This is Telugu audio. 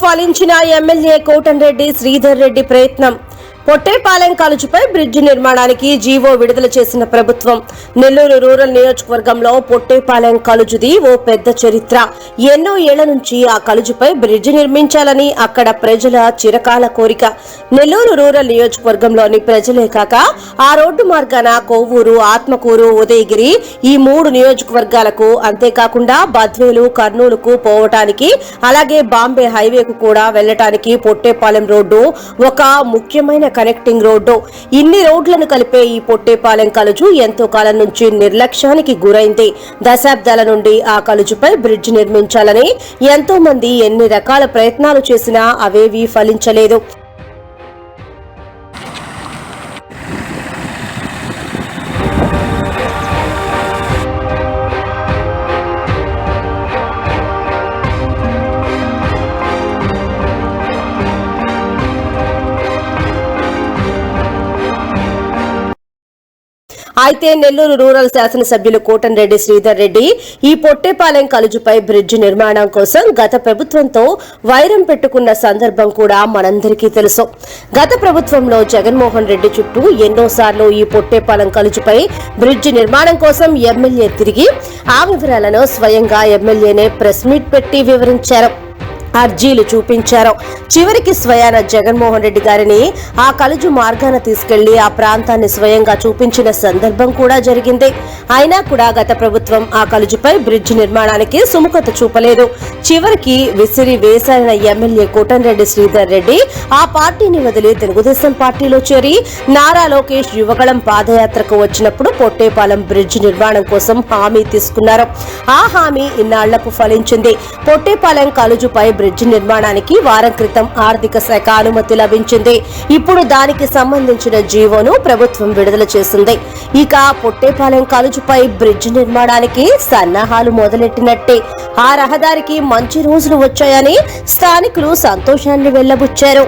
ఫలించిన ఎమ్మెల్యే కోటంరెడ్డి శ్రీధర్ రెడ్డి ప్రయత్నం. పొట్టేపాలెం కాలువపై బ్రిడ్జి నిర్మాణానికి జీవో విడుదల చేసిన ప్రభుత్వం. నెల్లూరు రూరల్ నియోజకవర్గంలో పొట్టేపాలెం కాలువది ఓ పెద్ద చరిత్ర. ఎన్నో ఏళ్ల నుంచి ఆ కాలువపై బ్రిడ్జి నిర్మించాలని అక్కడ ప్రజల చిరకాల కోరిక. నెల్లూరు రూరల్ నియోజకవర్గంలోని ప్రజలే కాక ఆ రోడ్డు మార్గాన కొవ్వూరు, ఆత్మకూరు, ఉదయగిరి ఈ 3 నియోజకవర్గాలకు, అంతేకాకుండా బద్వేలు, కర్నూలుకు పోవటానికి, అలాగే బాంబే హైవేకు కూడా వెళ్లటానికి పొట్టేపాలెం రోడ్డు ఒక ముఖ్యమైన కనెక్టింగ్ రోడ్డు. ఇన్ని రోడ్లను కలిపే ఈ పొట్టేపాలెం కాలువ ఎంతో కాలం నుంచి నిర్లక్ష్యానికి గురైంది. దశాబ్దాల నుండి ఆ కాలువపై బ్రిడ్జ్ నిర్మించాలని ఎంతో మంది ఎన్ని రకాల ప్రయత్నాలు చేసినా అవేవీ ఫలించలేదు. అయితే నెల్లూరు రూరల్ శాసనసభ్యులు కోటంరెడ్డి శ్రీధర్ రెడ్డి ఈ పొట్టేపాలెం కాలువపై బ్రిడ్జి నిర్మాణం కోసం గత ప్రభుత్వంతో వైరం పెట్టుకున్న సందర్భం కూడా మనందరికీ తెలుసు. గత ప్రభుత్వంలో జగన్మోహన్ రెడ్డి చుట్టూ ఎన్నోసార్లు ఈ పొట్టేపాలెం కాలువపై బ్రిడ్జి నిర్మాణం కోసం ఎమ్మెల్యే తిరిగి ఆ వివరాలను స్వయంగా ఎమ్మెల్యేనే ప్రెస్ మీట్ పెట్టి వివరించారు, అర్జీలు చూపించారు. చివరికి స్వయాన జగన్మోహన్ రెడ్డి గారిని ఆ కాలువ మార్గాన తీసుకెళ్లి ఆ ప్రాంతాన్ని స్వయంగా చూపించిన సందర్భం కూడా జరిగింది. అయినా కూడా గత ప్రభుత్వం ఆ కాలువపై బ్రిడ్జి నిర్మాణానికి సుముఖత చూపలేదు. చివరికి విసిరి వేసారిన ఎమ్మెల్యే కోటంరెడ్డి శ్రీధర్ రెడ్డి ఆ పార్టీని వదిలి తెలుగుదేశం పార్టీలో చేరి నారా లోకేష్ యువగళం పాదయాత్రకు వచ్చినప్పుడు పొట్టేపాలెం బ్రిడ్జి నిర్మాణం కోసం హామీ తీసుకున్నారు. ఆ హామీ ఇన్నాళ్లకు ఫలించింది. పొట్టేపాలెం కాలువపై బ్రిడ్జి నిర్మాణానికి వారం క్రితం ఆర్థిక శాఖ అనుమతి లభించింది. ఇప్పుడు దానికి సంబంధించిన జీవోను ప్రభుత్వం విడుదల చేసింది. ఇక పొట్టేపాలెం కాలువపై బ్రిడ్జి నిర్మాణానికి సన్నాహాలు మొదలెట్టినట్టే. ఆ రహదారికి మంచి రోజులు వచ్చాయని స్థానికులు సంతోషాన్ని వెళ్లబుచ్చారు.